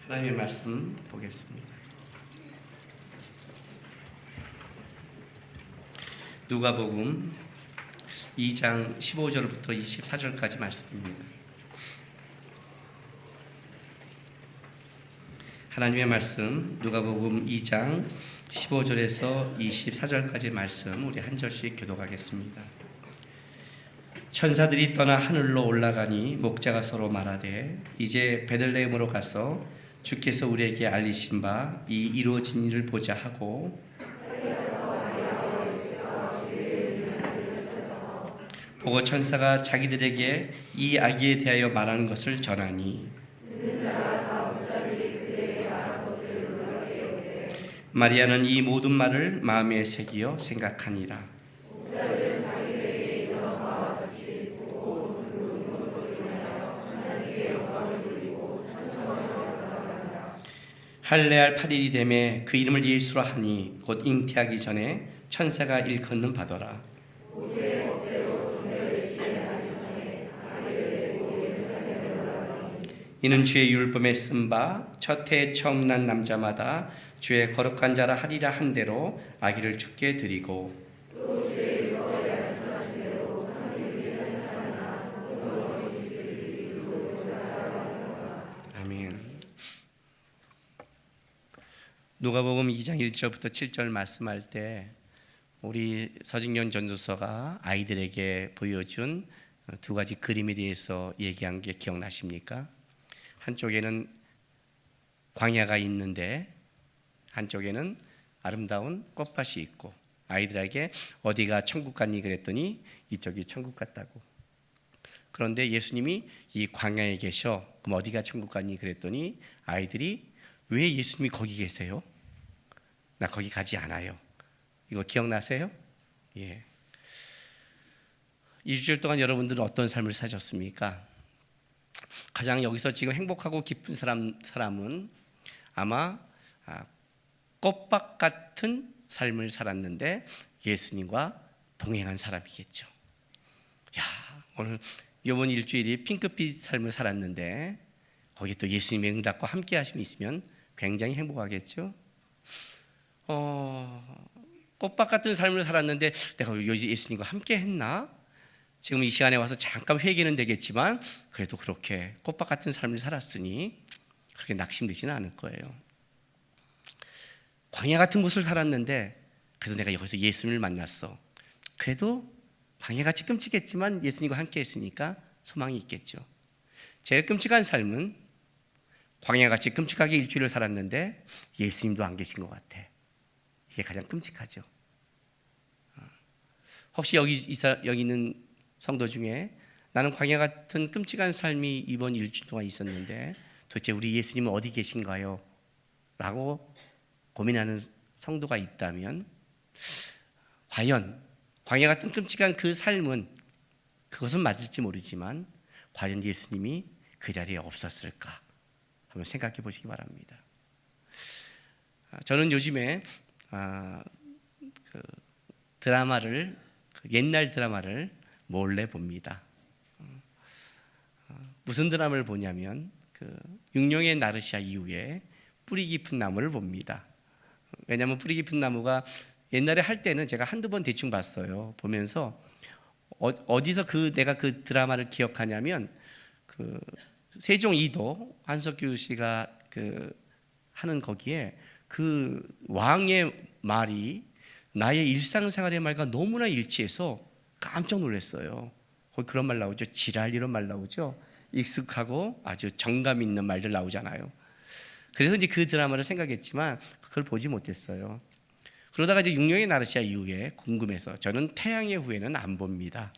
하나님의 말씀 보겠습니다. 누가복음 2장 15절부터 24절까지 말씀입니다. 하나님의 말씀 누가복음 2장 15절에서 24절까지 말씀 우리 한 절씩 교독하겠습니다. 천사들이 떠나 하늘로 올라가니 목자가 서로 말하되 이제 베들레헴으로 가서 주께서 우리에게 알리신 바 이 이루어진 일을 보자 하고 보고 천사가 자기들에게 이 아기에 대하여 말하는 것을 전하니 마리아는 이 모든 말을 마음에 새기어 생각하니라. 할례할 8일이 되매 그 이름을 예수로 하니 곧 잉태하기 전에 천사가 일컫는 바더라. 이는 주의 율법에 쓴 바 첫 해에 처음 난 남자마다 주의 거룩한 자라 하리라 한 대로 아기를 주께 드리고 아멘. 누가복음 2장 1절부터 7절 말씀할 때 우리 서진경 전도서가 아이들에게 보여준 두 가지 그림에 대해서 얘기한 게 기억나십니까? 한쪽에는 광야가 있는데 한쪽에는 아름다운 꽃밭이 있고 아이들에게 어디가 천국 같니 그랬더니 이쪽이 천국 같다고. 그런데 예수님이 이 광야에 계셔. 그럼 어디가 천국 같니 그랬더니 아이들이 왜 예수님이 거기 계세요? 나 거기 가지 않아요. 이거 기억나세요? 예. 일주일 동안 여러분들은 어떤 삶을 사셨습니까? 가장 여기서 지금 행복하고 기쁜 사람은 아마 꽃밭 같은 삶을 살았는데 예수님과 동행한 사람이겠죠. 야, 오늘 이번 일주일이 핑크빛 삶을 살았는데 거기에 또 예수님의 응답과 함께 하심이 있으면 굉장히 행복하겠죠. 꽃밭 같은 삶을 살았는데 내가 예수님과 함께 했나? 지금 이 시간에 와서 잠깐 회개는 되겠지만 그래도 그렇게 꽃밭 같은 삶을 살았으니 그렇게 낙심되지는 않을 거예요. 광야 같은 곳을 살았는데 그래도 내가 여기서 예수님을 만났어. 그래도 광야같이 끔찍했지만 예수님과 함께 했으니까 소망이 있겠죠. 제일 끔찍한 삶은 광야같이 끔찍하게 일주일을 살았는데 예수님도 안 계신 것 같아. 이게 가장 끔찍하죠. 혹시 여기 있는 성도 중에 나는 광야 같은 끔찍한 삶이 이번 일주일 동안 있었는데 도대체 우리 예수님은 어디 계신가요? 라고 고민하는 성도가 있다면 과연 광야 같은 끔찍한 그 삶은 그것은 맞을지 모르지만 과연 예수님이 그 자리에 없었을까? 한번 생각해 보시기 바랍니다. 저는 요즘에 드라마를 옛날 드라마를 몰래 봅니다. 무슨 드라마를 보냐면 육룡의 나르샤 이후에 뿌리 깊은 나무를 봅니다. 왜냐하면 뿌리 깊은 나무가 옛날에 할 때는 제가 한두 번 대충 봤어요. 보면서 어디서 내가 그 드라마를 기억하냐면 세종 2도 한석규 씨가 하는 거기에 그 왕의 말이 나의 일상생활의 말과 너무나 일치해서 깜짝 놀랐어요. 거기 그런 말 나오죠. 지랄 이런 말 나오죠. 익숙하고 아주 정감 있는 말들 나오잖아요. 그래서 이제 그 드라마를 생각했지만 그걸 보지 못했어요. 그러다가 이제 육룡의 나르샤 이후에 궁금해서 저는 태양의 후예는 안 봅니다.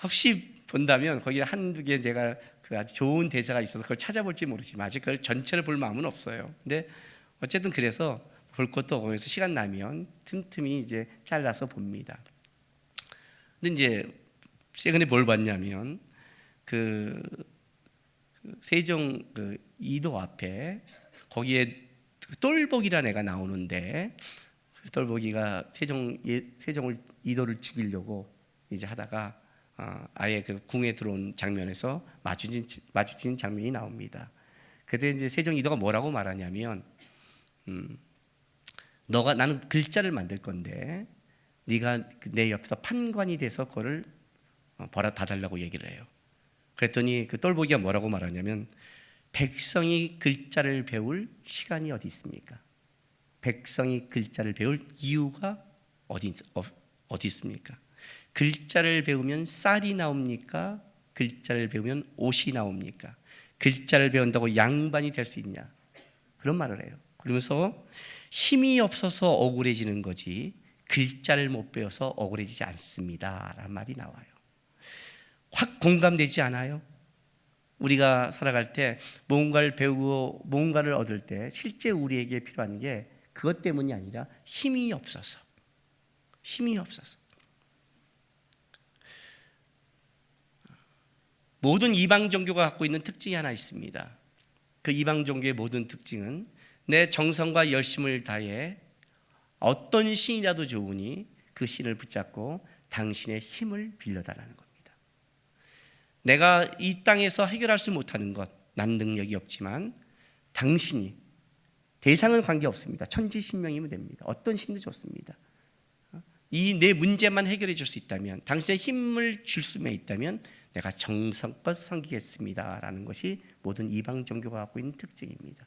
혹시 본다면 거기 한두 개 제가 아주 좋은 대사가 있어서 그걸 찾아볼지 모르지만 아직 그걸 전체를 볼 마음은 없어요. 근데 어쨌든 그래서 볼 것도 거기서 시간 나면 틈틈이 이제 잘라서 봅니다. 근데 이제 최근에 뭘 봤냐면 세종 이도 앞에 거기에 똘복이라는 애가 나오는데 똘복이가 세종을 이도를 죽이려고 이제 하다가 아예 그 궁에 들어온 장면에서 마주친 장면이 나옵니다. 그때 이제 세종 이도가 뭐라고 말하냐면, 나는 글자를 만들 건데 네가 내 옆에서 판관이 돼서 그거를 봐달라고 얘기를 해요. 그랬더니 그 똘보기가 뭐라고 말하냐면, 백성이 글자를 배울 시간이 어디 있습니까? 백성이 글자를 배울 이유가 어디 있습니까? 글자를 배우면 쌀이 나옵니까? 글자를 배우면 옷이 나옵니까? 글자를 배운다고 양반이 될 수 있냐? 그런 말을 해요. 그러면서 힘이 없어서 억울해지는 거지 글자를 못 배워서 억울해지지 않습니다 라는 말이 나와요. 확 공감되지 않아요? 우리가 살아갈 때 뭔가를 배우고 뭔가를 얻을 때 실제 우리에게 필요한 게 그것 때문이 아니라 힘이 없어서. 모든 이방 종교가 갖고 있는 특징이 하나 있습니다. 그 이방 종교의 모든 특징은 내 정성과 열심을 다해 어떤 신이라도 좋으니 그 신을 붙잡고 당신의 힘을 빌려달라는 겁니다. 내가 이 땅에서 해결할 수 못하는 것, 난 능력이 없지만 당신이, 대상은 관계없습니다. 천지신명이면 됩니다. 어떤 신도 좋습니다. 이 내 문제만 해결해 줄 수 있다면, 당신의 힘을 줄 수만 있다면 내가 정성껏 섬기겠습니다 라는 것이 모든 이방 종교가 갖고 있는 특징입니다.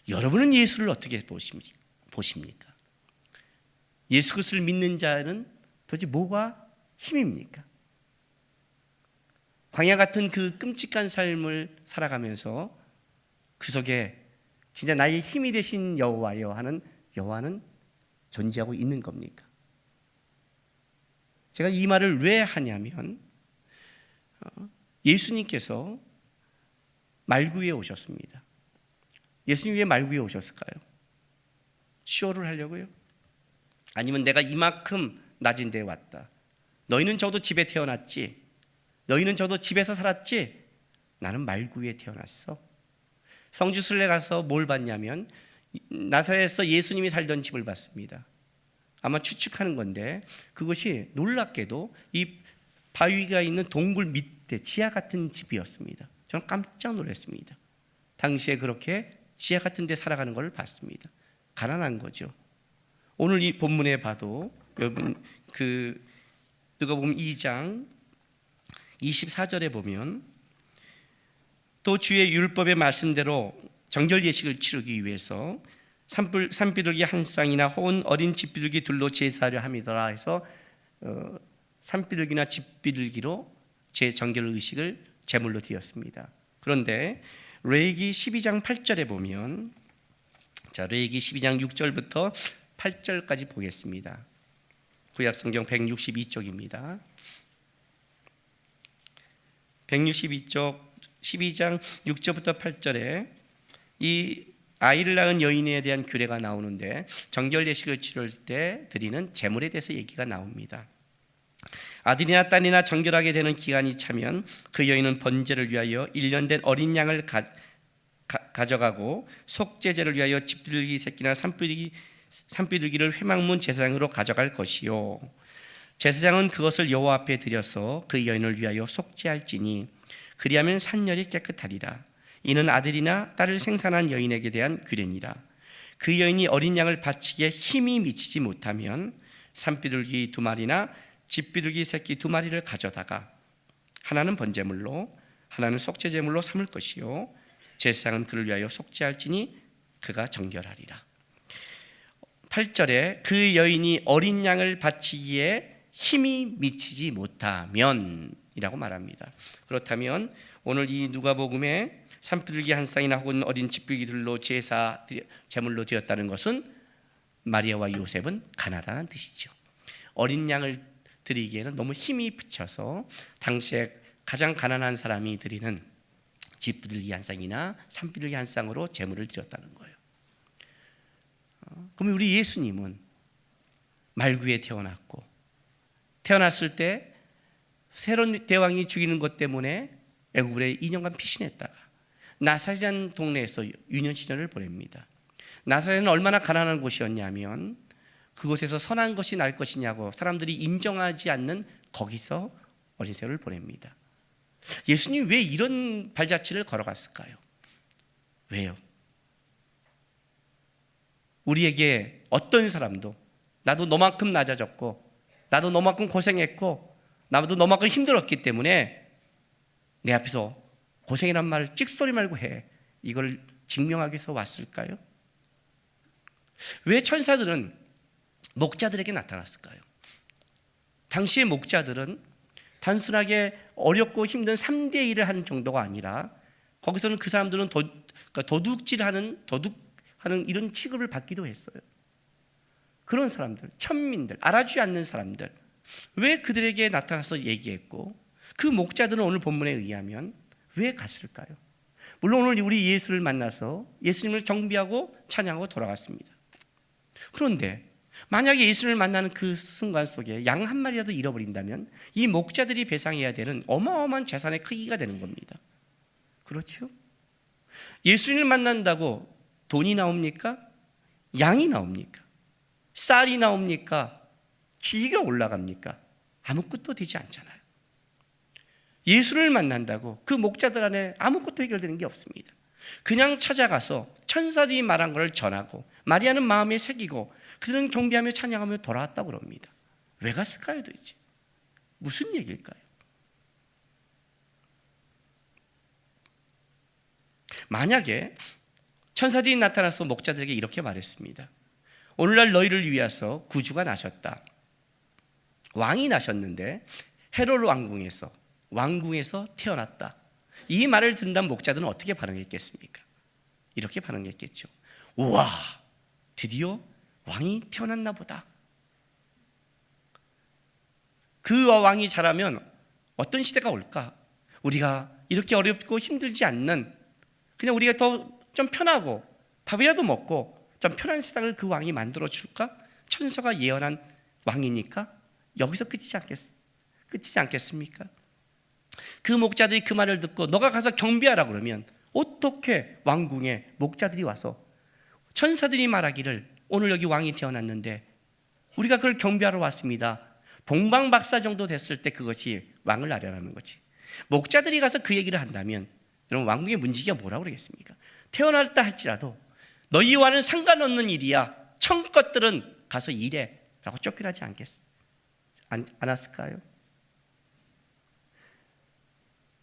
여러분은 예수를 어떻게 보십니까? 예수 그리스도를 믿는 자는 도대체 뭐가 힘입니까? 광야 같은 그 끔찍한 삶을 살아가면서 그 속에 진짜 나의 힘이 되신 여호와여 하는 여호와는 존재하고 있는 겁니까? 제가 이 말을 왜 하냐면, 예수님께서 말구에 오셨습니다. 예수님 왜 말구에 오셨을까요? 쇼를 하려고요? 아니면 내가 이만큼 낮은 데에 왔다, 너희는 저도 집에 태어났지, 너희는 저도 집에서 살았지, 나는 말구에 태어났어. 성지순례 가서 뭘 봤냐면 나사렛에서 예수님이 살던 집을 봤습니다. 아마 추측하는 건데 그것이 놀랍게도 이 바위가 있는 동굴 밑에 지하 같은 집이었습니다. 저는 깜짝 놀랐습니다. 당시에 그렇게 지하 같은 데 살아가는 걸 봤습니다. 가난한 거죠. 오늘 이 본문에 봐도 여러분 누가복음 2장 24절에 보면, 또 주의 율법의 말씀대로 정결 예식을 치르기 위해서 산비둘기 한 쌍이나 혹은 어린 집비둘기 둘로 제사를 함이더라 해서 산비둘기나 집비둘기로 제 정결 의식을 제물로 드렸습니다. 그런데 레위기 12장 8절에 보면, 레위기 12장 6절부터 8절까지 보겠습니다. 구약성경 162쪽입니다. 162쪽 12장 6절부터 8절에 이 아이를 낳은 여인에 대한 규례가 나오는데, 정결 예식을 치를 때 드리는 제물에 대해서 얘기가 나옵니다. 아들이나 딸이나 정결하게 되는 기간이 차면 그 여인은 번제를 위하여 1년 된 어린 양을 가져가고 속죄제를 위하여 집비둘기 새끼나 산비둘기를 회막문 제사장으로 가져갈 것이요, 제사장은 그것을 여호와 앞에 드려서 그 여인을 위하여 속죄할지니 그리하면 산열이 깨끗하리라. 이는 아들이나 딸을 생산한 여인에게 대한 규례니라. 그 여인이 어린 양을 바치기에 힘이 미치지 못하면 산비둘기 2마리나 집비둘기 새끼 2마리를 가져다가 하나는 번제물로 하나는 속죄제물로 삼을 것이요, 제사장은 그를 위하여 속죄할지니 그가 정결하리라. 8절에 그 여인이 어린 양을 바치기에 힘이 미치지 못하면 이라고 말합니다. 그렇다면 오늘 이 누가복음에 산비둘기 한 쌍이나 혹은 어린 집비둘기들로 제물로 드렸다는 것은 마리아와 요셉은 가난하다는 뜻이죠. 어린 양을 드리기에는 너무 힘이 붙여서 당시에 가장 가난한 사람이 드리는 집비둘기 한 쌍이나 산비둘기 한 쌍으로 제물을 드렸다는 거예요. 그럼 우리 예수님은 말구에 태어났고, 태어났을 때 새로운 대왕이 죽이는 것 때문에 애굽에 2년간 피신했다가 나사렛 동네에서 유년 시절을 보냅니다. 나사렛은 얼마나 가난한 곳이었냐면 그곳에서 선한 것이 날 것이냐고 사람들이 인정하지 않는 거기서 어린 세월을 보냅니다. 예수님 왜 이런 발자취를 걸어갔을까요? 왜요? 우리에게 어떤 사람도 나도 너만큼 낮아졌고 나도 너만큼 고생했고 나도 너만큼 힘들었기 때문에 내 앞에서 고생이란 말을 찍소리 말고 해, 이걸 증명하기 위해서 왔을까요? 왜 천사들은 목자들에게 나타났을까요? 당시의 목자들은 단순하게 어렵고 힘든 3대 일을 하는 정도가 아니라 거기서는 그 사람들은 도둑질하는 이런 취급을 받기도 했어요. 그런 사람들, 천민들, 알아주지 않는 사람들, 왜 그들에게 나타나서 얘기했고 그 목자들은 오늘 본문에 의하면 왜 갔을까요? 물론 오늘 우리 예수를 만나서 예수님을 경배하고 찬양하고 돌아갔습니다. 그런데 만약에 예수를 만나는 그 순간 속에 양 한 마리라도 잃어버린다면 이 목자들이 배상해야 되는 어마어마한 재산의 크기가 되는 겁니다. 그렇죠? 예수님을 만난다고 돈이 나옵니까? 양이 나옵니까? 쌀이 나옵니까? 지위가 올라갑니까? 아무것도 되지 않잖아요. 예수를 만난다고 그 목자들 안에 아무것도 해결되는 게 없습니다. 그냥 찾아가서 천사들이 말한 것을 전하고 마리아는 마음에 새기고 그들은 경배하며 찬양하며 돌아왔다고 그럽니다. 왜 갔을까요 도대체? 무슨 얘기일까요? 만약에 천사들이 나타나서 목자들에게 이렇게 말했습니다. 오늘날 너희를 위해서 구주가 나셨다. 왕이 나셨는데 헤롯 왕궁에서 태어났다. 이 말을 듣는 목자들은 어떻게 반응했겠습니까? 이렇게 반응했겠죠. 우와, 드디어 왕이 태어났나 보다. 그 왕이 자라면 어떤 시대가 올까? 우리가 이렇게 어렵고 힘들지 않는, 그냥 우리가 더 좀 편하고 밥이라도 먹고 좀 편한 세상을 그 왕이 만들어 줄까? 천사가 예언한 왕이니까 여기서 끝이지 않겠습니까? 그 목자들이 그 말을 듣고 너가 가서 경배하라 그러면 어떻게 왕궁에 목자들이 와서 천사들이 말하기를 오늘 여기 왕이 태어났는데 우리가 그걸 경배하러 왔습니다. 동방박사 정도 됐을 때 그것이 왕을 아련하는 거지. 목자들이 가서 그 얘기를 한다면 여러분 왕궁의 문지기가 뭐라고 그러겠습니까? 태어났다 할지라도 너희와는 상관없는 일이야. 청것들은 가서 일해 라고 쫓겨나지 않았을까요?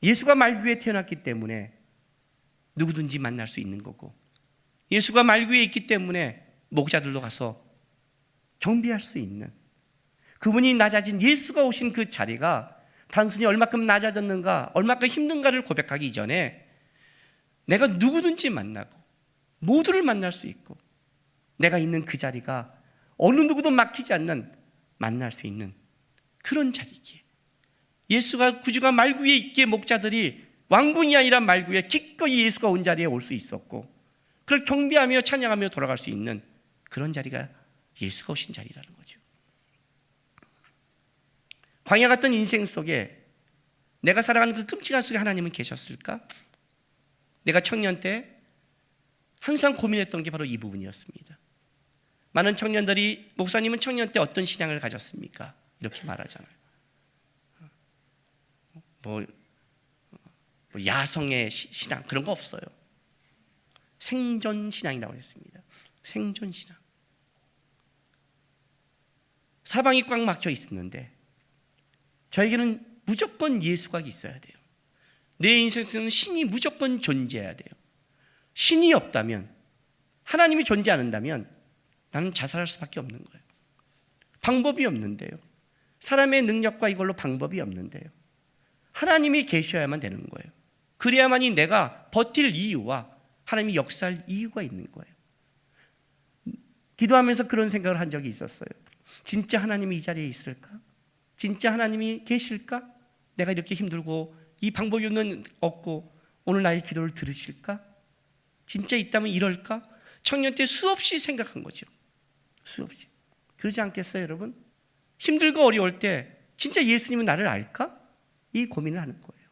예수가 말구에 태어났기 때문에 누구든지 만날 수 있는 거고 예수가 말구에 있기 때문에 목자들도 가서 경배할 수 있는, 그분이 낮아진 예수가 오신 그 자리가 단순히 얼마큼 낮아졌는가 얼마큼 힘든가를 고백하기 이전에 내가 누구든지 만나고 모두를 만날 수 있고 내가 있는 그 자리가 어느 누구도 막히지 않는 만날 수 있는 그런 자리기에 예수가 구주가 말구에 있기에 목자들이 왕궁이 아니라 말구에 기꺼이 예수가 온 자리에 올 수 있었고 그걸 경배하며 찬양하며 돌아갈 수 있는 그런 자리가 예수가 오신 자리라는 거죠. 광야 같은 인생 속에 내가 살아가는 그 끔찍한 속에 하나님은 계셨을까? 내가 청년 때 항상 고민했던 게 바로 이 부분이었습니다. 많은 청년들이 목사님은 청년 때 어떤 신앙을 가졌습니까? 이렇게 말하잖아요. 뭐 야성의 신앙 그런 거 없어요. 생존 신앙이라고 했습니다. 생존 신앙. 사방이 꽉 막혀 있었는데 저에게는 무조건 예수가 있어야 돼요. 내 인생에서는 신이 무조건 존재해야 돼요. 신이 없다면, 하나님이 존재 않는다면 나는 자살할 수밖에 없는 거예요. 방법이 없는데요. 사람의 능력과 이걸로 방법이 없는데요. 하나님이 계셔야만 되는 거예요. 그래야만이 내가 버틸 이유와 하나님이 역사할 이유가 있는 거예요. 기도하면서 그런 생각을 한 적이 있었어요. 진짜 하나님이 이 자리에 있을까? 진짜 하나님이 계실까? 내가 이렇게 힘들고 이 방법이 없고 오늘 나의 기도를 들으실까? 진짜 있다면 이럴까? 청년 때 수없이 생각한 거죠. 수없이. 그러지 않겠어요 여러분? 힘들고 어려울 때 진짜 예수님은 나를 알까? 이 고민을 하는 거예요.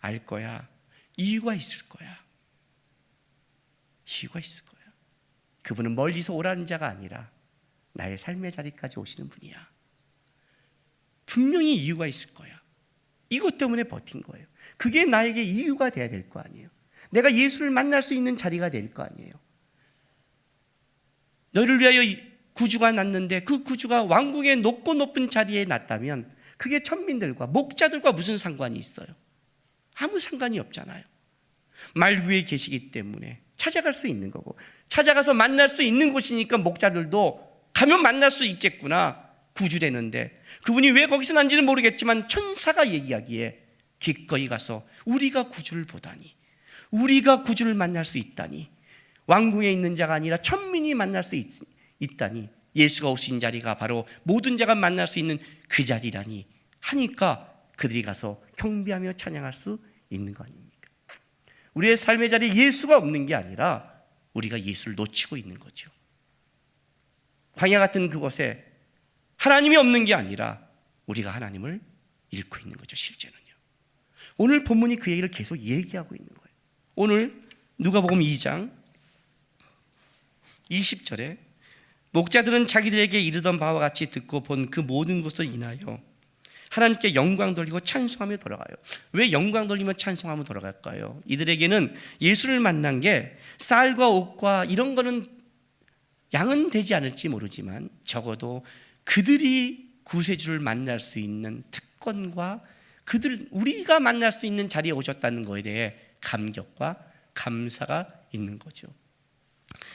알 거야. 이유가 있을 거야. 이유가 있을 거야. 그분은 멀리서 오라는 자가 아니라 나의 삶의 자리까지 오시는 분이야. 분명히 이유가 있을 거야. 이것 때문에 버틴 거예요. 그게 나에게 이유가 돼야 될 거 아니에요. 내가 예수를 만날 수 있는 자리가 될 거 아니에요. 너희를 위하여 구주가 났는데 그 구주가 왕궁의 높고 높은 자리에 났다면 그게 천민들과 목자들과 무슨 상관이 있어요? 아무 상관이 없잖아요. 말 위에 계시기 때문에 찾아갈 수 있는 거고, 찾아가서 만날 수 있는 곳이니까 목자들도 가면 만날 수 있겠구나, 구주되는데 그분이 왜 거기서 난지는 모르겠지만 천사가 얘기하기에 기꺼이 가서 우리가 구주를 보다니, 우리가 구주를 만날 수 있다니, 왕궁에 있는 자가 아니라 천민이 만날 수 있다니, 예수가 오신 자리가 바로 모든 자가 만날 수 있는 그 자리라니 하니까 그들이 가서 경배하며 찬양할 수 있는 거 아닙니까? 우리의 삶의 자리에 예수가 없는 게 아니라 우리가 예수를 놓치고 있는 거죠. 광야 같은 그곳에 하나님이 없는 게 아니라 우리가 하나님을 잃고 있는 거죠. 실제는요. 오늘 본문이 그 얘기를 계속 얘기하고 있는 거예요. 오늘 누가복음 2장 20절에 목자들은 자기들에게 이르던 바와 같이 듣고 본 그 모든 것을 인하여 하나님께 영광 돌리고 찬송하며 돌아가요. 왜 영광 돌리며 찬송하며 돌아갈까요? 이들에게는 예수를 만난 게 쌀과 옷과 이런 거는 양은 되지 않을지 모르지만 적어도 그들이 구세주를 만날 수 있는 특권과 우리가 만날 수 있는 자리에 오셨다는 것에 대해 감격과 감사가 있는 거죠.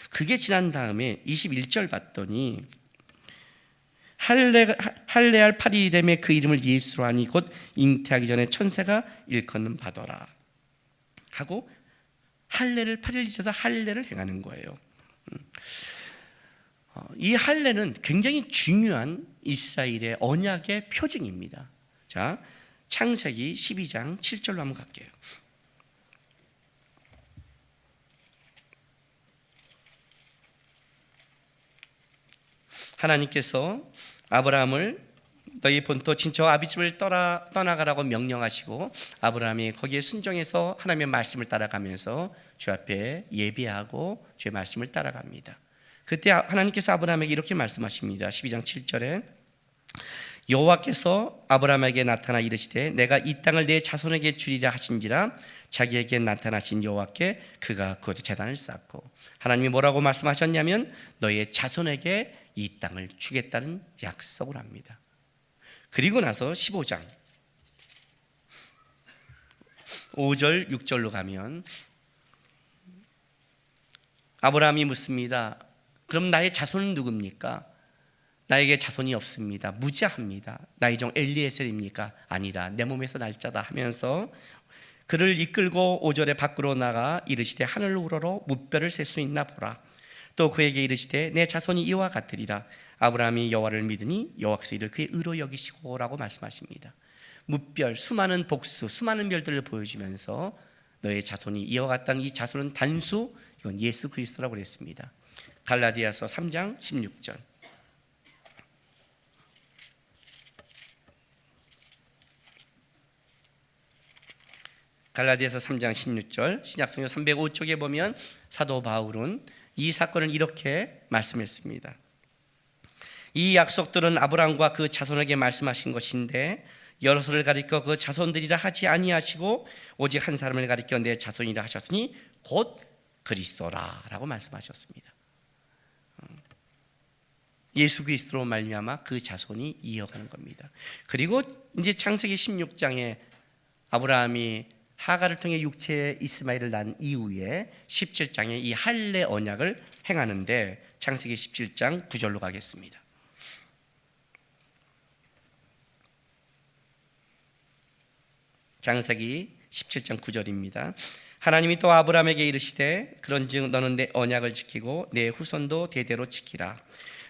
그게 지난 다음에 21절 봤더니 할례할 8일이 되매 그 이름을 예수로 하니 곧 잉태하기 전에 천사가 일컫는 바더라 하고 할례를 8일 지쳐서 할례를 행하는 거예요. 이 할례는 굉장히 중요한 이스라엘의 언약의 표징입니다. 자, 창세기 12장 7절로 한번 갈게요. 하나님께서 아브라함을 너희 본토 친척 아비집을 떠나가라고 명령하시고 아브라함이 거기에 순종해서 하나님의 말씀을 따라가면서 주 앞에 예배하고 주의 말씀을 따라갑니다. 그때 하나님께서 아브라함에게 이렇게 말씀하십니다. 12장 7절에 여호와께서 아브라함에게 나타나 이르시되 내가 이 땅을 내 자손에게 주리라 하신지라 자기에게 나타나신 여호와께 그가 그곳에 제단을 쌓고, 하나님이 뭐라고 말씀하셨냐면 너희의 자손에게 이 땅을 주겠다는 약속을 합니다. 그리고 나서 15장 5절 6절로 가면 아브라함이 묻습니다. 그럼 나의 자손은 누굽니까? 나에게 자손이 없습니다. 무지합니다. 나의 종 엘리에셀입니까? 아니다. 내 몸에서 날짜다 하면서 그를 이끌고 5절에 밖으로 나가 이르시되 하늘 우러러 무뼈를 셀 수 있나 보라. 또 그에게 이르시되 내 자손이 이와 같으리라. 아브라함이 여호와를 믿으니 여호와께서 이를 그의 의로 여기시고라고 말씀하십니다. 무별, 수많은 복수, 수많은 별들을 보여주면서 너의 자손이 이와 같다는 이 자손은 단수, 이건 예수 그리스도라고 그랬습니다. 갈라디아서 3장 16절. 갈라디아서 3장 16절 신약성경 305쪽에 보면 사도 바울은 이 사건을 이렇게 말씀했습니다. 이 약속들은 아브라함과 그 자손에게 말씀하신 것인데 여럿을 가리켜 그 자손들이라 하지 아니하시고 오직 한 사람을 가리켜 내 자손이라 하셨으니 곧 그리스도라 라고 말씀하셨습니다. 예수 그리스도로 말미암아 그 자손이 이어가는 겁니다. 그리고 이제 창세기 16장에 아브라함이 하가를 통해 육체의 이스마엘을 낳은 이후에 17장에 이 할례 언약을 행하는데 창세기 17장 9절로 가겠습니다. 창세기 17장 9절입니다. 하나님이 또 아브라함에게 이르시되 그런즉 너는 내 언약을 지키고 내 후손도 대대로 지키라.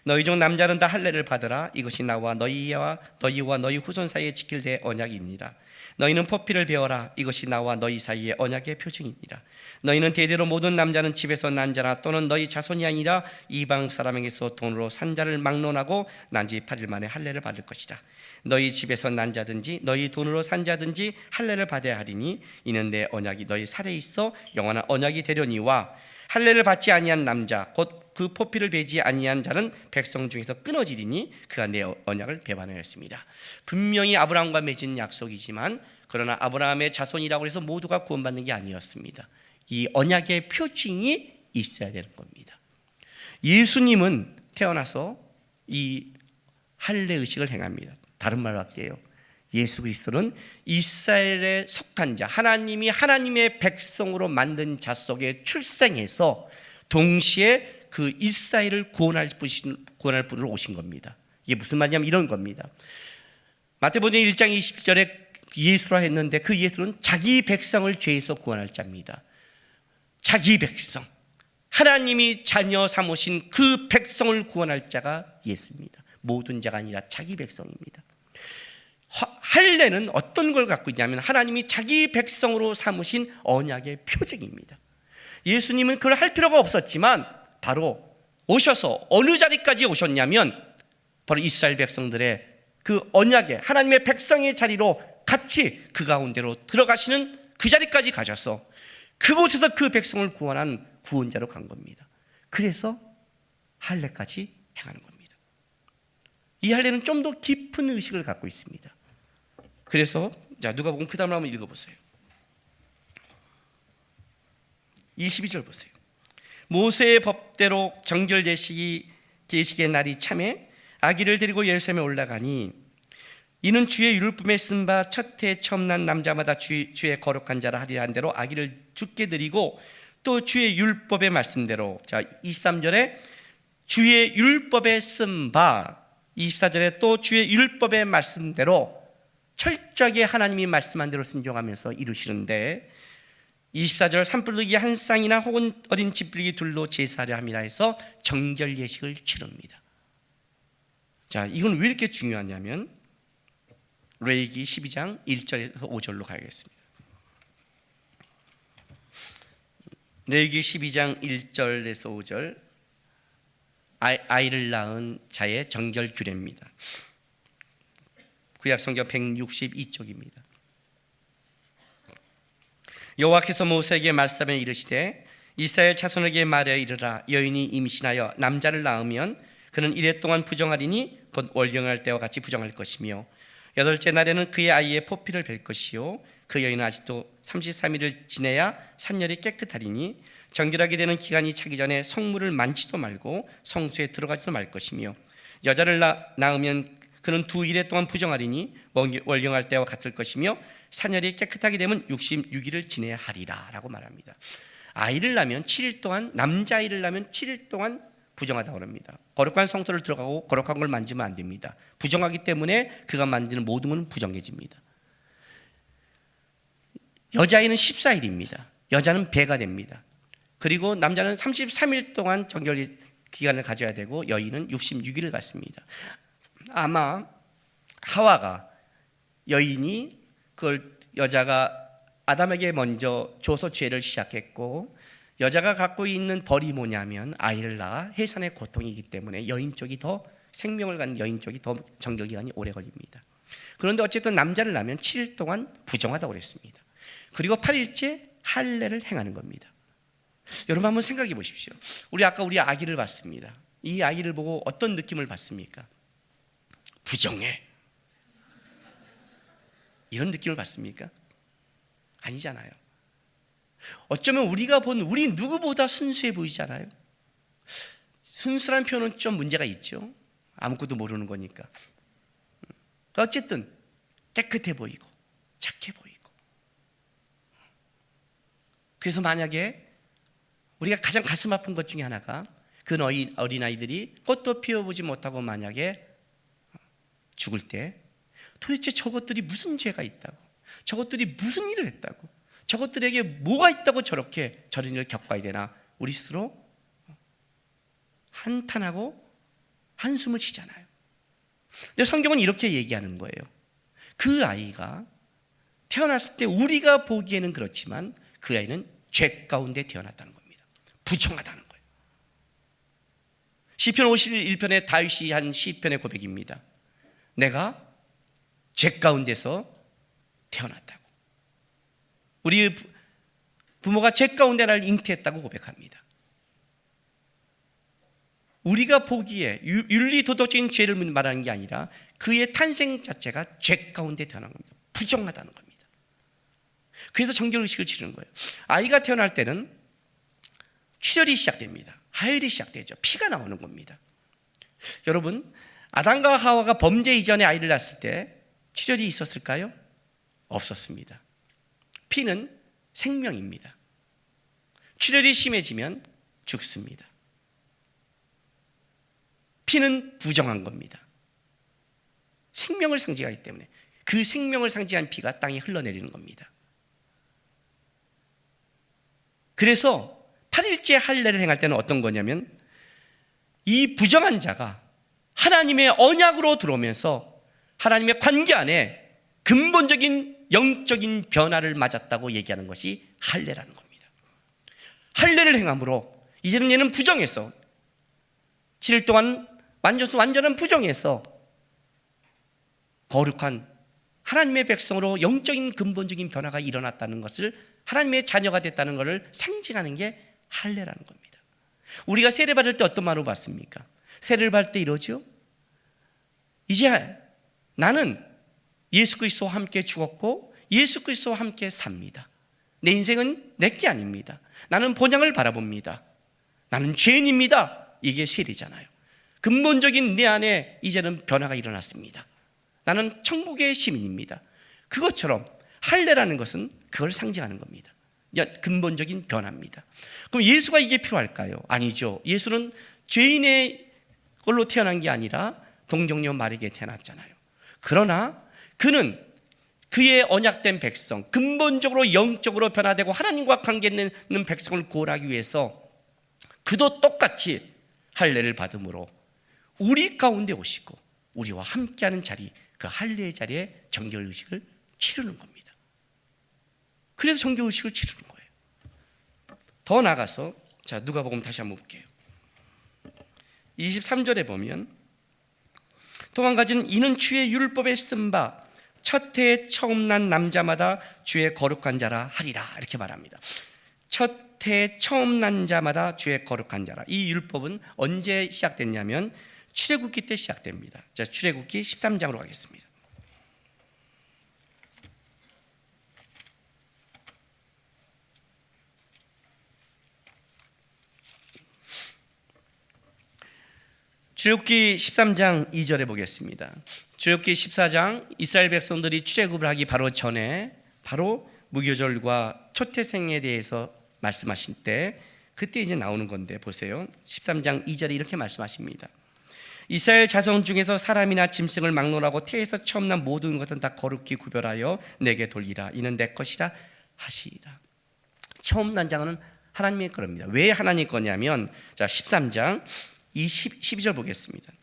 너희 중 남자는 다 할례를 받으라. 이것이 나와 너희와 너희 후손 사이에 지킬 내 언약이니라. 너희는 포피를 베어라. 이것이 나와 너희 사이의 언약의 표징이니라. 너희는 대대로 모든 남자는 집에서 난 자나 또는 너희 자손이 아니라 이방 사람에게서 돈으로 산 자를 막론하고 난 지 8일 만에 할례를 받을 것이라. 너희 집에서 난 자든지 너희 돈으로 산 자든지 할례를 받아야 하리니 이는 내 언약이 너희 살에 있어 영원한 언약이 되려니와 할례를 받지 아니한 남자 곧 그 포피를 베지 아니한 자는 백성 중에서 끊어지리니 그가 내 언약을 배반하였습니다. 분명히 아브라함과 맺은 약속이지만 그러나 아브라함의 자손이라고 해서 모두가 구원받는 게 아니었습니다. 이 언약의 표징이 있어야 되는 겁니다. 예수님은 태어나서 이 할례 의식을 행합니다. 다른 말로 할게요. 예수 그리스도는 이스라엘에 속한 자, 하나님이 하나님의 백성으로 만든 자 속에 출생해서 동시에 그 이스라엘을 구원할 분으로 오신 겁니다. 이게 무슨 말이냐면 이런 겁니다. 마태복음 1장 20절에 예수라 했는데 그 예수는 자기 백성을 죄에서 구원할 자입니다. 자기 백성, 하나님이 자녀 삼으신 그 백성을 구원할 자가 예수입니다. 모든 자가 아니라 자기 백성입니다. 할례는 어떤 걸 갖고 있냐면 하나님이 자기 백성으로 삼으신 언약의 표징입니다. 예수님은 그걸 할 필요가 없었지만 바로 오셔서 어느 자리까지 오셨냐면 바로 이스라엘 백성들의 그 언약의 하나님의 백성의 자리로 같이 그 가운데로 들어가시는 그 자리까지 가셔서 그곳에서 그 백성을 구원한 구원자로 간 겁니다. 그래서 할례까지 행하는 겁니다. 이 할례는 좀 더 깊은 의식을 갖고 있습니다. 그래서 자 누가복음 그 다음으로 한번 읽어보세요. 22절 보세요. 모세의 법대로 정결 제식의 날이 참에 아기를 데리고 예루살렘에 올라가니 이는 주의 율법에 쓴 바 첫 해 처음 난 남자마다 주의 거룩한 자라 하리라 한 대로 아기를 죽게 드리고 또 주의 율법의 말씀대로 자 23절에 주의 율법에 쓴 바 24절에 또 주의 율법의 말씀대로 철저하게 하나님이 말씀한 대로 순종하면서 이루시는데 24절 산불르기 한 쌍이나 혹은 어린 쥐뿔리기 둘로 제사하려 함이라 해서 정결 예식을 치릅니다. 자, 이건 왜 이렇게 중요하냐면 레위기 12장 1절에서 5절로 가야겠습니다. 레위기 12장 1절에서 5절 아이를 낳은 자의 정결 규례입니다. 구약 성경 162쪽입니다. 여호와께서 모세에게 말씀에 이르시되 이스라엘 자손에게 말하여 이르라 여인이 임신하여 남자를 낳으면 그는 이래 동안 부정하리니 곧 월경할 때와 같이 부정할 것이며 여덟째 날에는 그의 아이의 포피를 벨 것이요 그 여인은 아직도 33일을 지내야 산열이 깨끗하리니 정결하게 되는 기간이 차기 전에 성물을 만지도 말고 성수에 들어가지도 말 것이며 여자를 낳으면 그는 2일 동안 부정하리니 월경할 때와 같을 것이며 산열이 깨끗하게 되면 66일을 지내야 하리라 라고 말합니다. 아이를 낳으면 7일 동안 남자아이를 낳으면 7일 동안 부정하다고 합니다. 거룩한 성소를 들어가고 거룩한 걸 만지면 안 됩니다. 부정하기 때문에 그가 만지는 모든 건 부정해집니다. 여자아이는 14일입니다. 여자는 배가 됩니다. 그리고 남자는 33일 동안 정결 기간을 가져야 되고 여인은 66일을 갖습니다. 아마 하와가 여인이 그걸 여자가 아담에게 먼저 줘서 죄를 시작했고 여자가 갖고 있는 벌이 뭐냐면 아이를 낳아 해산의 고통이기 때문에 여인 쪽이 더 생명을 갖는 여인 쪽이 더 정결 기간이 오래 걸립니다. 그런데 어쨌든 남자를 낳으면 7일 동안 부정하다고 그랬습니다. 그리고 8일째 할례를 행하는 겁니다. 여러분 한번 생각해 보십시오. 아까 우리 아기를 봤습니다. 이 아기를 보고 어떤 느낌을 받습니까? 부정해 이런 느낌을 받습니까? 아니잖아요. 어쩌면 우리가 본 우리 누구보다 순수해 보이잖아요. 순수란 표현은 좀 문제가 있죠. 아무것도 모르는 거니까. 어쨌든 깨끗해 보이고 착해 보이고. 그래서 만약에 우리가 가장 가슴 아픈 것 중에 하나가 그 어린아이들이 꽃도 피워보지 못하고 만약에 죽을 때 도대체 저것들이 무슨 죄가 있다고, 저것들이 무슨 일을 했다고, 저것들에게 뭐가 있다고 저렇게 저런 일을 겪어야 되나 우리 스스로 한탄하고 한숨을 쉬잖아요. 근데 성경은 이렇게 얘기하는 거예요. 그 아이가 태어났을 때 우리가 보기에는 그렇지만 그 아이는 죄 가운데 태어났다는 겁니다. 부정하다는 거예요. 시편 51편에 다윗이 한 시편의 고백입니다. 내가 죄 가운데서 태어났다고. 우리 부모가 죄 가운데 나를 잉태했다고 고백합니다. 우리가 보기에 윤리도덕적인 죄를 말하는 게 아니라 그의 탄생 자체가 죄 가운데 태어난 겁니다. 부정하다는 겁니다. 그래서 정결의식을 치르는 거예요. 아이가 태어날 때는 출혈이 시작됩니다. 하혈이 시작되죠. 피가 나오는 겁니다. 여러분, 아담과 하와가 범죄 이전에 아이를 낳았을 때 출혈이 있었을까요? 없었습니다. 피는 생명입니다. 출혈이 심해지면 죽습니다. 피는 부정한 겁니다. 생명을 상징하기 때문에 그 생명을 상징한 피가 땅에 흘러내리는 겁니다. 그래서 8일째 할례를 행할 때는 어떤 거냐면 이 부정한 자가 하나님의 언약으로 들어오면서 하나님의 관계 안에 근본적인 영적인 변화를 맞았다고 얘기하는 것이 할례라는 겁니다. 할례를 행함으로 이제는 얘는 부정해서 7일 동안 완전한 부정해서 거룩한 하나님의 백성으로 영적인 근본적인 변화가 일어났다는 것을, 하나님의 자녀가 됐다는 것을 상징하는 게 할례라는 겁니다. 우리가 세례 받을 때 어떤 말을 받습니까? 세례를 받을 때 이러죠. 이제 나는 예수 그리스도와 함께 죽었고 예수 그리스도와 함께 삽니다. 내 인생은 내게 아닙니다. 나는 본향을 바라봅니다. 나는 죄인입니다. 이게 세례잖아요. 근본적인 내 안에 이제는 변화가 일어났습니다. 나는 천국의 시민입니다. 그것처럼 할례라는 것은 그걸 상징하는 겁니다. 근본적인 변화입니다. 그럼 예수가 이게 필요할까요? 아니죠. 예수는 죄인의 걸로 태어난 게 아니라 동정녀 마리아에게 태어났잖아요. 그러나 그는 그의 언약된 백성, 근본적으로 영적으로 변화되고 하나님과 관계있는 백성을 구원하기 위해서 그도 똑같이 할례를 받음으로 우리 가운데 오시고 우리와 함께하는 자리, 그 할례의 자리에 정결의식을 치르는 겁니다. 그래서 정결의식을 치르는 거예요. 더 나아가서 자, 누가복음 다시 한번 볼게요. 23절에 보면 또 한 가지는 이는 주의 율법에 쓴 바 첫 해에 처음 난 남자마다 주의 거룩한 자라 하리라, 이렇게 말합니다. 첫 해에 처음 난 자마다 주의 거룩한 자라. 이 율법은 언제 시작됐냐면 출애굽기 때 시작됩니다. 자, 출애굽기 13장으로 가겠습니다. 출애굽기 13장 2절에 보겠습니다. 출애굽기 14장 이스라엘 백성들이 출애굽을 하기 바로 전에 바로 무교절과 초태생에 대해서 말씀하신 때 그때 이제 나오는 건데 보세요. 13장 2절에 이렇게 말씀하십니다. 이스라엘 자손 중에서 사람이나 짐승을 막론하고 태에서 처음 난 모든 것은 다 거룩히 구별하여 내게 돌리라. 이는 내 것이라 하시리라. 처음 난 자는 하나님의 거랍니다. 왜 하나님 거냐면 자, 13장 12절 보겠습니다.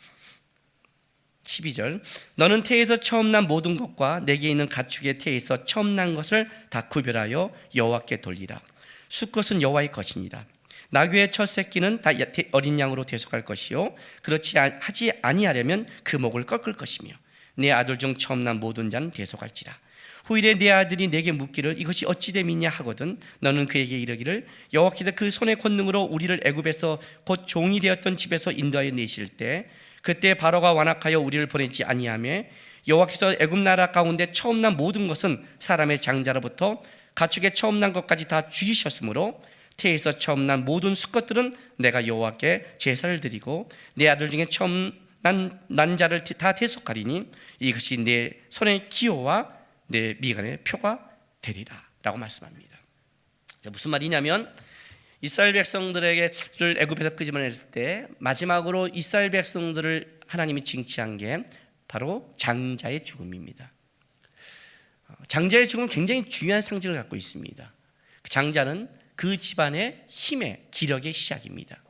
12절 너는 태에서 처음 난 모든 것과 내게 있는 가축의 태에서 처음 난 것을 다 구별하여 여호와께 돌리라. 수컷은 여호와의 것이니라. 나귀의 첫 새끼는 다 어린 양으로 대속할 것이요 그렇지 하지 아니하려면 그 목을 꺾을 것이며 내 아들 중 처음 난 모든 자는 대속할지라. 후일에 내 아들이 내게 묻기를 이것이 어찌 됨이냐 하거든 너는 그에게 이르기를 여호와께서 그 손의 권능으로 우리를 애굽에서 곧 종이 되었던 집에서 인도하여 내실 때 그때 바로가 완악하여 우리를 보내지 아니하며 여호와께서 애굽 나라 가운데 처음 난 모든 것은 사람의 장자로부터 가축의 처음 난 것까지 다 죽이셨으므로 태에서 처음 난 모든 수컷들은 내가 여호와께 제사를 드리고 내 아들 중에 처음 난 자를 다 대속하리니 이것이 내 손의 기호와 내 미간의 표가 되리라 라고 말씀합니다. 자, 무슨 말이냐면 이스라엘 백성들을 애굽에서 끄집어냈을 때 마지막으로 이스라엘 백성들을 하나님이 징치한 게 바로 장자의 죽음입니다. 장자의 죽음은 굉장히 중요한 상징을 갖고 있습니다. 장자는 그 집안의 힘의 기력의 시작입니다.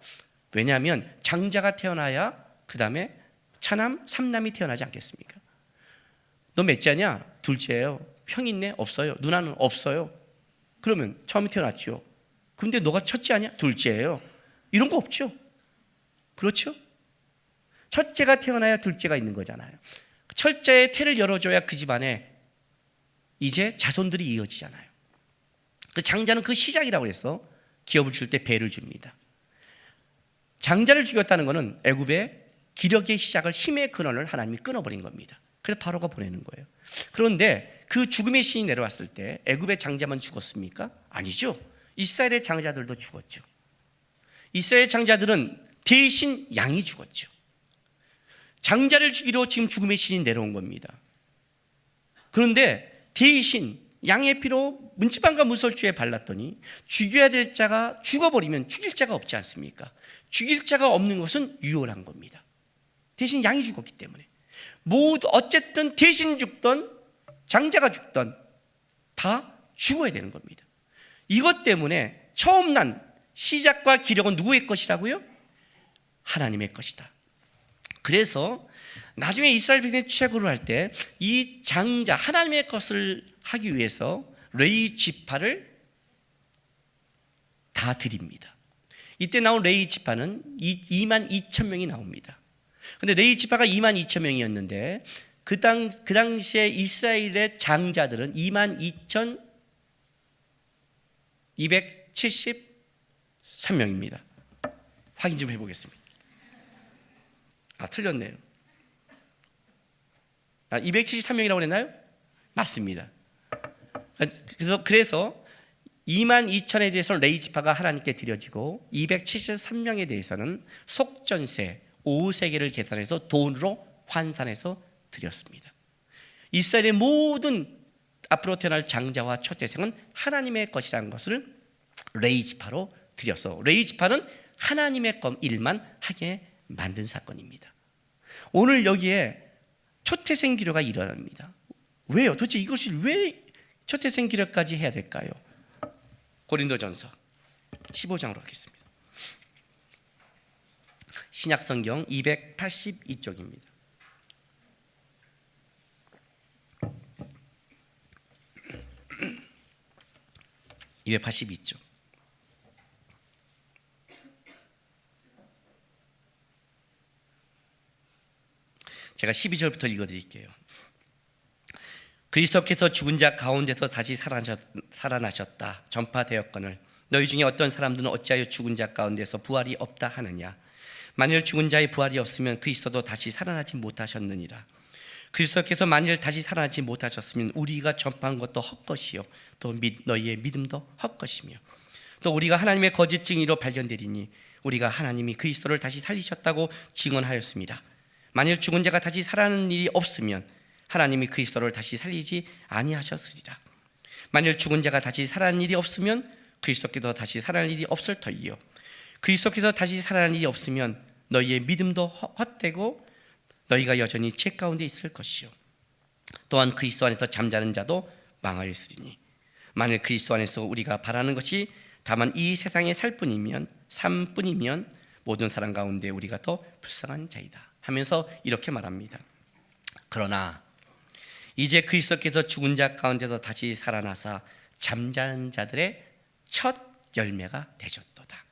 왜냐하면 장자가 태어나야 그 다음에 차남, 삼남이 태어나지 않겠습니까? 너 몇째냐? 둘째예요. 형 있네? 없어요. 누나는 없어요. 그러면 처음에 태어났죠. 근데 너가 첫째 아니야? 둘째예요. 이런 거 없죠. 그렇죠? 첫째가 태어나야 둘째가 있는 거잖아요. 첫째의 태를 열어줘야 그 집안에 이제 자손들이 이어지잖아요. 그 장자는 그 시작이라고 해서 기업을 줄 때 배를 줍니다. 장자를 죽였다는 것은 애굽의 기력의 시작을 힘의 근원을 하나님이 끊어버린 겁니다. 그래서 바로가 보내는 거예요. 그런데 그 죽음의 신이 내려왔을 때 애굽의 장자만 죽었습니까? 아니죠. 이스라엘의 장자들도 죽었죠. 이스라엘 장자들은 대신 양이 죽었죠. 장자를 죽이러 지금 죽음의 신이 내려온 겁니다. 그런데 대신 양의 피로 문지방과 무설주에 발랐더니 죽여야 될 자가 죽어버리면 죽일 자가 없지 않습니까? 죽일 자가 없는 것은 유월한 겁니다. 대신 양이 죽었기 때문에 모두 어쨌든 대신 죽던 장자가 죽던 다 죽어야 되는 겁니다. 이것 때문에 처음 난 시작과 기력은 누구의 것이라고요? 하나님의 것이다. 그래서 나중에 이스라엘 백성이 최고를 할 때 이 장자 하나님의 것을 하기 위해서 레위 지파를 다 드립니다. 이때 나온 레위 지파는 2만 2천 명이 나옵니다. 그런데 레위 지파가 2만 2천 명이었는데 그 당시에 이스라엘의 장자들은 2만 2,273명입니다. 확인 좀 해보겠습니다. 틀렸네요. 273명이라고 했나요? 맞습니다. 그래서 2만 2천에 대해서는 레위 지파가 하나님께 드려지고 273명에 대해서는 속전세 5세겔을 계산해서 돈으로 환산해서 드렸습니다. 이스라엘의 모든 앞으로 태어날 장자와 초태생은 하나님의 것이라는 것을 레위 지파로 드려서 레위 지파는 하나님의 일만 하게 만든 사건입니다. 오늘 여기에 초태생 기료가 일어납니다. 왜요? 도대체 이것이 왜 초태생 기료까지 해야 될까요? 고린도전서 15장으로 하겠습니다. 신약성경 282쪽입니다. (282쪽) 제가 12절부터 읽어드릴게요. 그리스도께서 죽은 자 가운데서 다시 살아나셨다 전파되었거늘 너희 중에 어떤 사람들은 어찌하여 죽은 자 가운데서 부활이 없다 하느냐. 만일 죽은 자의 부활이 없으면 그리스도도 다시 살아나지 못하셨느니라. 그리스도께서 만일 다시 살아나지 못하셨으면 우리가 전파한 것도 헛것이요 또 너희의 믿음도 헛것이며 또 우리가 하나님의 거짓 증인으로 발견되리니 우리가 하나님이 그리스도를 다시 살리셨다고 증언하였습니다. 만일 죽은 자가 다시 살아나는 일이 없으면 하나님이 그리스도를 다시 살리지 아니하셨으리라. 만일 죽은 자가 다시 살아나는 일이 없으면 그리스도께서 다시 살아날 일이 없을 터이요 그리스도께서 다시 살아날 일이 없으면 너희의 믿음도 헛되고 너희가 여전히 죄 가운데 있을 것이요 또한 그리스도 안에서 잠자는 자도 망하였으리니 만일 그리스도 안에서 우리가 바라는 것이 다만 이 세상의 삶뿐이면 모든 사람 가운데 우리가 더 불쌍한 자이다 하면서 이렇게 말합니다. 그러나 이제 그리스도께서 죽은 자 가운데서 다시 살아나사 잠자는 자들의 첫 열매가 되셨도다.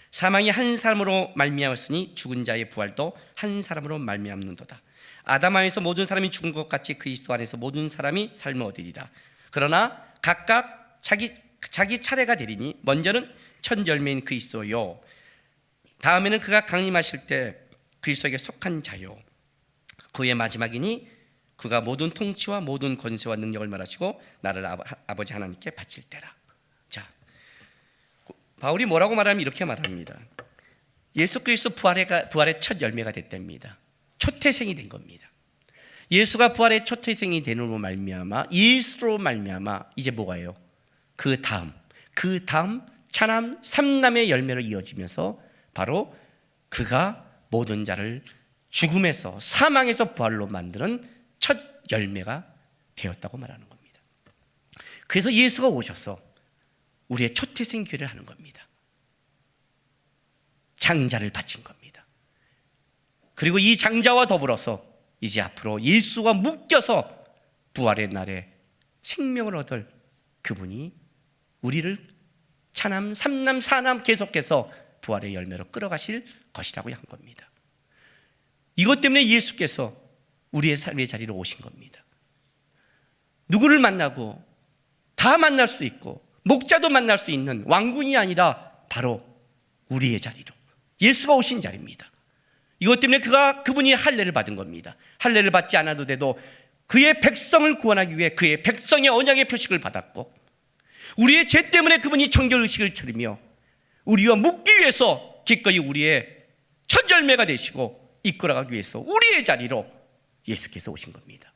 사망이 한 사람으로 말미암았으니 죽은 자의 부활도 한 사람으로 말미암는도다. 아담 안에서 모든 사람이 죽은 것 같이 그리스도 안에서 모든 사람이 삶을 얻으리라. 그러나 각각 자기 차례가 되리니 먼저는 첫 열매인 그리스도요 다음에는 그가 강림하실 때 그리스도에게 속한 자요 그의 마지막이니 그가 모든 통치와 모든 권세와 능력을 말하시고 나를 아버지 하나님께 바칠 때라. 자, 바울이 뭐라고 말하면 이렇게 말합니다. 예수 그리스도 부활의 첫 열매가 됐답니다. 초태생이 된 겁니다. 예수가 부활의 초태생이 되는으로 말미암아 예수로 말미암아 이제 뭐가요? 그 다음 차남 삼남의 열매로 이어지면서 바로 그가 모든 자를 죽음에서 사망에서 부활로 만드는 첫 열매가 되었다고 말하는 겁니다. 그래서 예수가 오셔서 우리의 초태생 기회를 하는 겁니다. 장자를 바친 겁니다. 그리고 이 장자와 더불어서 이제 앞으로 예수가 묶여서 부활의 날에 생명을 얻을 그분이 우리를 차남, 삼남, 사남 계속해서 부활의 열매로 끌어가실 것이라고 한 겁니다. 이것 때문에 예수께서 우리의 삶의 자리로 오신 겁니다. 누구를 만나고 다 만날 수 있고 목자도 만날 수 있는 왕궁이 아니라 바로 우리의 자리로 예수가 오신 자리입니다. 이것 때문에 그분이 할례를 받은 겁니다. 할례를 받지 않아도 돼도 그의 백성을 구원하기 위해 그의 백성의 언약의 표식을 받았고, 우리의 죄 때문에 그분이 정결의식을 치르며 우리와 묻기 위해서 기꺼이 우리의 첫 열매가 되시고 이끌어가기 위해서 우리의 자리로 예수께서 오신 겁니다.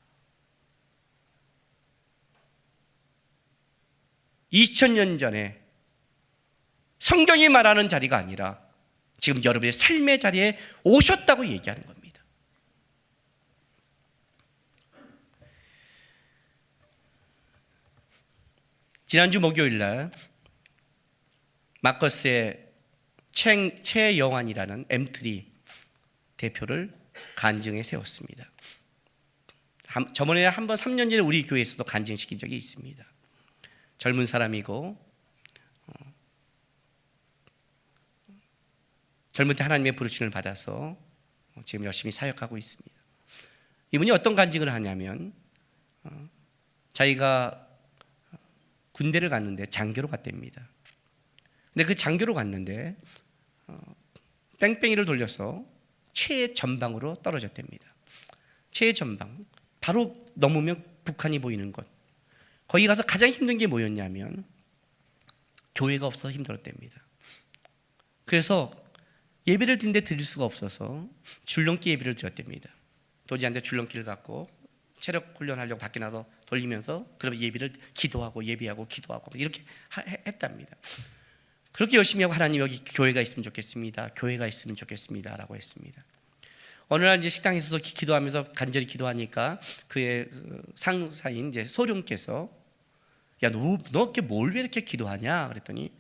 2000년 전에 성경이 말하는 자리가 아니라 지금 여러분의 삶의 자리에 오셨다고 얘기하는 겁니다. 지난주 목요일 날 마커스의 최영환이라는 M3 대표를 간증에 세웠습니다. 저번에 한번 3년 전에 우리 교회에서도 간증시킨 적이 있습니다. 젊은 사람이고 젊을 때 하나님의 부르심을 받아서 지금 열심히 사역하고 있습니다. 이분이 어떤 간증을 하냐면 자기가 군대를 갔는데 장교로 갔답니다. 근데 그 장교로 갔는데 뺑뺑이를 돌려서 최전방으로 떨어졌답니다. 최전방, 바로 넘으면 북한이 보이는 곳. 거기 가서 가장 힘든 게 뭐였냐면 교회가 없어서 힘들었답니다. 그래서 예배를 드는데 드릴 수가 없어서 줄넘기 예배를 드렸답니다. 도지한테 줄넘기를 갖고 체력 훈련하려고 밖에 나서 돌리면서 그러면 예배를 기도하고 예배하고 기도하고 이렇게 했답니다. 그렇게 열심히 하고 하나님 여기 교회가 있으면 좋겠습니다. 교회가 있으면 좋겠습니다 라고 했습니다. 어느 날 이제 식당에서도 기도하면서 간절히 기도하니까 그의 상사인 이제 소령께서 야, 너 이렇게 뭘 왜 이렇게 기도하냐 그랬더니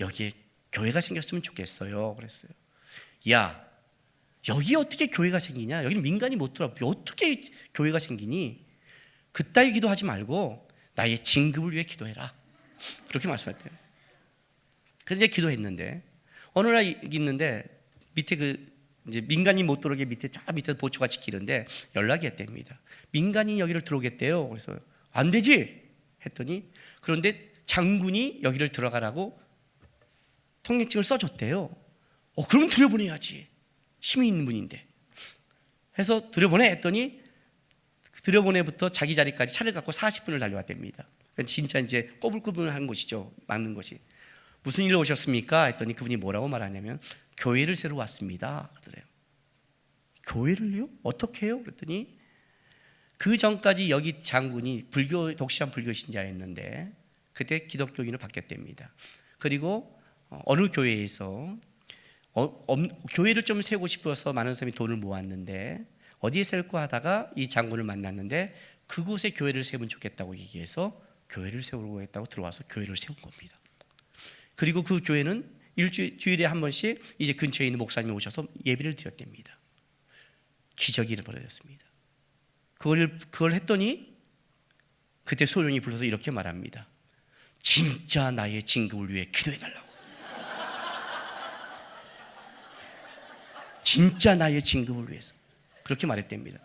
여기에 교회가 생겼으면 좋겠어요 그랬어요. 야, 여기 어떻게 교회가 생기냐? 여기는 민간이 못 들어와. 어떻게 교회가 생기니? 그따위 기도하지 말고 나의 진급을 위해 기도해라. 그렇게 말씀했대요. 그런데 기도했는데 어느 날 있는데 밑에 이제 민간인 못 들어오게 밑에 저 밑에 보초가 지키는데 연락이 왔답니다. 민간인이 여기를 들어오겠대요. 그래서 안 되지 했더니 그런데 장군이 여기를 들어가라고 통행증을 써줬대요. 그럼 들여보내야지. 힘이 있는 분인데. 해서 들여보내 했더니 들여보내부터 자기 자리까지 차를 갖고 40분을 달려왔답니다. 진짜 이제 꼬불꼬불한 곳이죠. 막는 것이. 무슨 일로 오셨습니까? 했더니 그분이 뭐라고 말하냐면 교회를 새로 왔습니다. 그러더래요. 교회를요? 어떻게 해요? 그랬더니 그 전까지 여기 장군이 독실한 불교 신자였는데 그때 기독교인으로 바뀌었답니다. 그리고 어느 교회에서 교회를 좀 세우고 싶어서 많은 사람이 돈을 모았는데 어디에 세울까 하다가 이 장군을 만났는데 그곳에 교회를 세우면 좋겠다고 얘기해서 교회를 세우려고 했다고 들어와서 교회를 세운 겁니다. 그리고 그 교회는 주일에 한 번씩 이제 근처에 있는 목사님이 오셔서 예배를 드렸답니다. 기적이 벌어졌습니다. 그걸 했더니 그때 소령이 불러서 이렇게 말합니다. 진짜 나의 진급을 위해 기도해달라고. 진짜 나의 진급을 위해서 그렇게 말했답니다.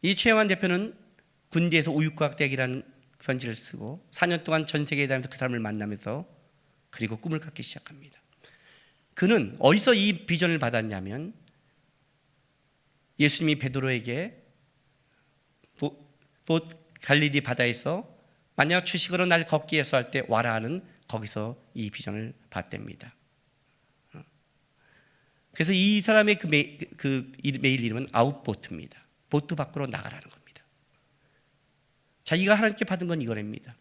이 최영환 대표는 군대에서 우유과학대학이라는 편지를 쓰고 4년 동안 전 세계에 다니면서 그 사람을 만나면서 그리고 꿈을 갖기 시작합니다. 그는 어디서 이 비전을 받았냐면 예수님이 베드로에게 갈릴리 바다에서 만약 주식으로 날 걷기 해서 할 때 와라 하는 거기서 이 비전을 봤답니다. 그래서 이 사람의 그 메일 이름은 아웃보트입니다. 보트 밖으로 나가라는 겁니다. 자기가 하나님께 받은 건 이거랍니다.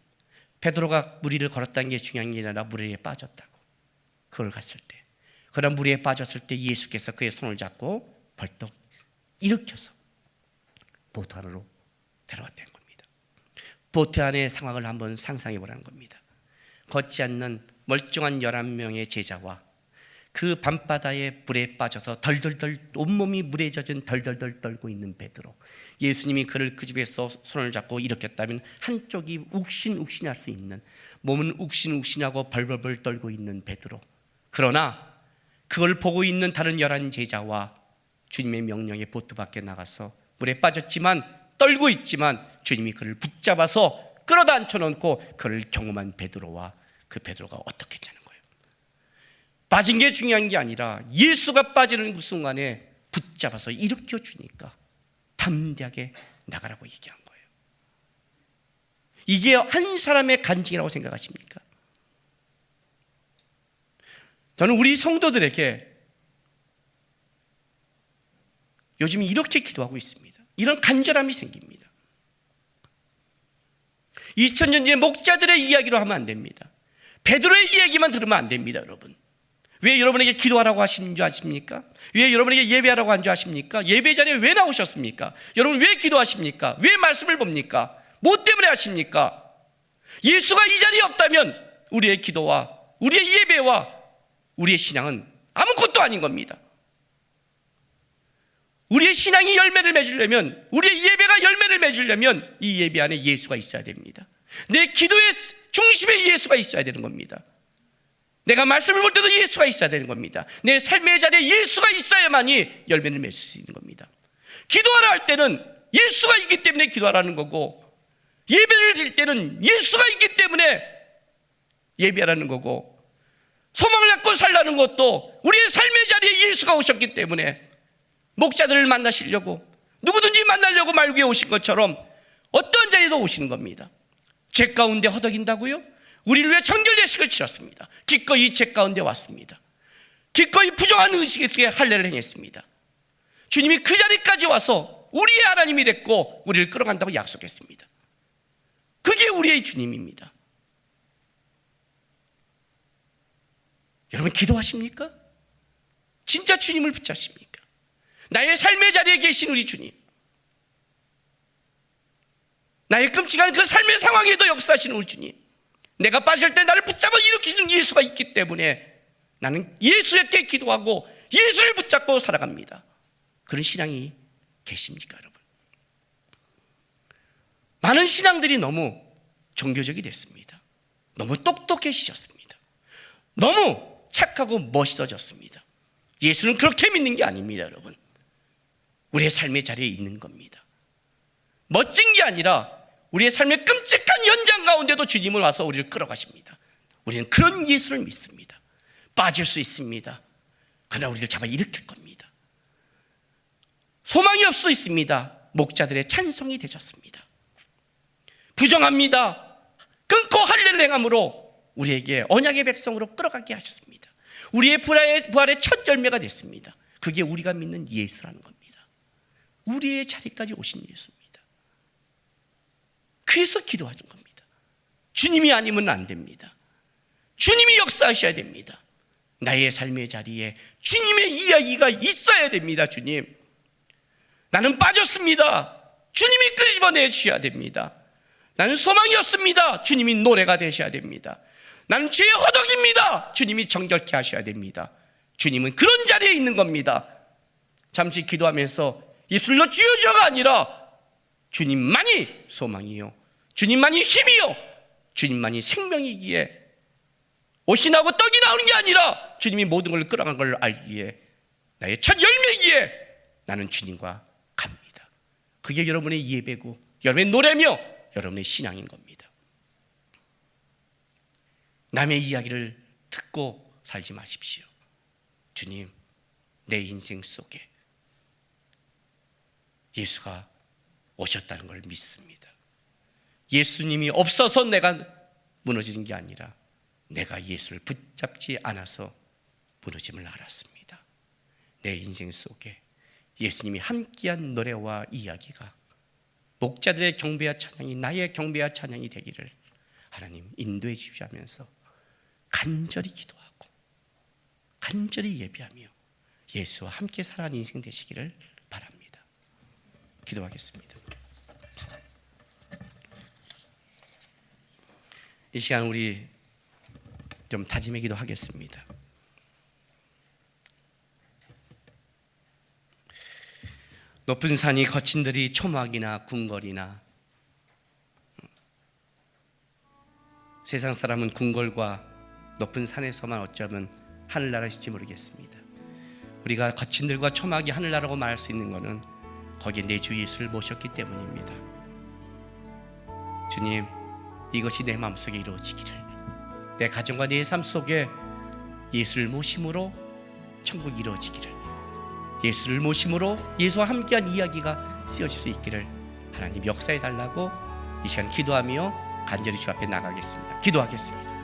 베드로가 물 위를 걸었다는 게 중요한 게 아니라 물 위에 빠졌다고. 그걸 갔을 때, 그런 물 위에 빠졌을 때 예수께서 그의 손을 잡고 벌떡 일으켜서 보트 안으로 데려왔다는 겁니다. 보트 안의 상황을 한번 상상해 보라는 겁니다. 걷지 않는 멀쩡한 11명의 제자와 그 밤바다에 물에 빠져서 덜덜덜 온몸이 물에 젖은 덜덜덜 떨고 있는 베드로. 예수님이 그를 그 집에서 손을 잡고 일으켰다면 한쪽이 욱신욱신할 수 있는, 몸은 욱신욱신하고 벌벌벌 떨고 있는 베드로. 그러나 그걸 보고 있는 다른 11 제자와 주님의 명령에 보트 밖에 나가서 물에 빠졌지만 떨고 있지만 주님이 그를 붙잡아서 끌어다 앉혀놓고 그를 경험한 베드로와 그 베드로가 어떻게 했냐는 거예요. 빠진 게 중요한 게 아니라 예수가 빠지는 그 순간에 붙잡아서 일으켜 주니까 담대하게 나가라고 얘기한 거예요. 이게 한 사람의 간증이라고 생각하십니까? 저는 우리 성도들에게 요즘 이렇게 기도하고 있습니다. 이런 간절함이 생깁니다. 2000년 전의 목자들의 이야기로 하면 안 됩니다. 베드로의 이야기만 들으면 안 됩니다. 여러분, 왜 여러분에게 기도하라고 하신 줄 아십니까? 왜 여러분에게 예배하라고 한 줄 아십니까? 예배 자리에 왜 나오셨습니까? 여러분 왜 기도하십니까? 왜 말씀을 봅니까? 뭐 때문에 하십니까? 예수가 이 자리에 없다면 우리의 기도와 우리의 예배와 우리의 신앙은 아무것도 아닌 겁니다. 우리의 신앙이 열매를 맺으려면, 우리의 예배가 열매를 맺으려면 이 예배 안에 예수가 있어야 됩니다. 내 기도의 중심에 예수가 있어야 되는 겁니다. 내가 말씀을 볼 때도 예수가 있어야 되는 겁니다. 내 삶의 자리에 예수가 있어야만이 열매를 맺을 수 있는 겁니다. 기도하라 할 때는 예수가 있기 때문에 기도하라는 거고, 예배를 드릴 때는 예수가 있기 때문에 예배하라는 거고, 소망을 갖고 살라는 것도 우리의 삶의 자리에 예수가 오셨기 때문에 목자들을 만나시려고, 누구든지 만나려고 말구에 오신 것처럼 어떤 자리에도 오시는 겁니다. 죄 가운데 허덕인다고요? 우리를 위해 정결례식을 치렀습니다. 기꺼이 죄 가운데 왔습니다. 기꺼이 부정한 의식 속에 할례를 행했습니다. 주님이 그 자리까지 와서 우리의 하나님이 됐고 우리를 끌어간다고 약속했습니다. 그게 우리의 주님입니다. 여러분 기도하십니까? 진짜 주님을 붙잡습니까? 나의 삶의 자리에 계신 우리 주님, 나의 끔찍한 그 삶의 상황에도 역사하시는 우리 주님, 내가 빠질 때 나를 붙잡아 일으키는 예수가 있기 때문에 나는 예수에게 기도하고 예수를 붙잡고 살아갑니다. 그런 신앙이 계십니까 여러분? 많은 신앙들이 너무 종교적이 됐습니다. 너무 똑똑해지셨습니다. 너무 착하고 멋있어졌습니다. 예수는 그렇게 믿는 게 아닙니다 여러분. 우리의 삶의 자리에 있는 겁니다. 멋진 게 아니라 우리의 삶의 끔찍한 현장 가운데도 주님을 와서 우리를 끌어가십니다. 우리는 그런 예수를 믿습니다. 빠질 수 있습니다. 그러나 우리를 잡아 일으킬 겁니다. 소망이 없을 수 있습니다. 목자들의 찬송이 되셨습니다. 부정합니다. 끊고 할례를 행함으로 우리에게 언약의 백성으로 끌어가게 하셨습니다. 우리의 부활의 첫 열매가 됐습니다. 그게 우리가 믿는 예수라는 겁니다. 우리의 자리까지 오신 예수입니다. 그래서 기도하는 겁니다. 주님이 아니면 안 됩니다. 주님이 역사하셔야 됩니다. 나의 삶의 자리에 주님의 이야기가 있어야 됩니다. 주님, 나는 빠졌습니다. 주님이 끄집어내 주셔야 됩니다. 나는 소망이 없습니다. 주님이 노래가 되셔야 됩니다. 나는 죄의 허덕입니다. 주님이 정결케 하셔야 됩니다. 주님은 그런 자리에 있는 겁니다. 잠시 기도하면서 입술로 주여 주여가 아니라 주님만이 소망이요, 주님만이 힘이요, 주님만이 생명이기에 옷이 나고 떡이 나오는 게 아니라 주님이 모든 걸 끌어간 걸 알기에 나의 첫 열매이기에 나는 주님과 갑니다. 그게 여러분의 예배고 여러분의 노래며 여러분의 신앙인 겁니다. 남의 이야기를 듣고 살지 마십시오. 주님, 내 인생 속에 예수가 오셨다는 걸 믿습니다. 예수님이 없어서 내가 무너지는 게 아니라 내가 예수를 붙잡지 않아서 무너짐을 알았습니다. 내 인생 속에 예수님이 함께한 노래와 이야기가 목자들의 경배와 찬양이 나의 경배와 찬양이 되기를 하나님 인도해 주십시오 하면서 간절히 기도하고 간절히 예배하며 예수와 함께 살아가는 인생 되시기를 바랍니다. 기도하겠습니다. 이 시간 우리 좀 다짐의 기도 하겠습니다. 높은 산이 거친 들이 초막이나 궁궐이나, 세상 사람은 궁궐과 높은 산에서만 어쩌면 하늘나라일지 모르겠습니다. 우리가 거친 들과 초막이 하늘나라고 말할 수 있는 것은 거기에 내 주 예수를 모셨기 때문입니다. 주님, 이것이 내 마음속에 이루어지기를, 내 가정과 내 삶 속에 예수를 모심으로 천국이 이루어지기를, 예수를 모심으로 예수와 함께한 이야기가 쓰여질 수 있기를 하나님 역사해 달라고 이 시간 기도하며 간절히 주 앞에 나가겠습니다. 기도하겠습니다.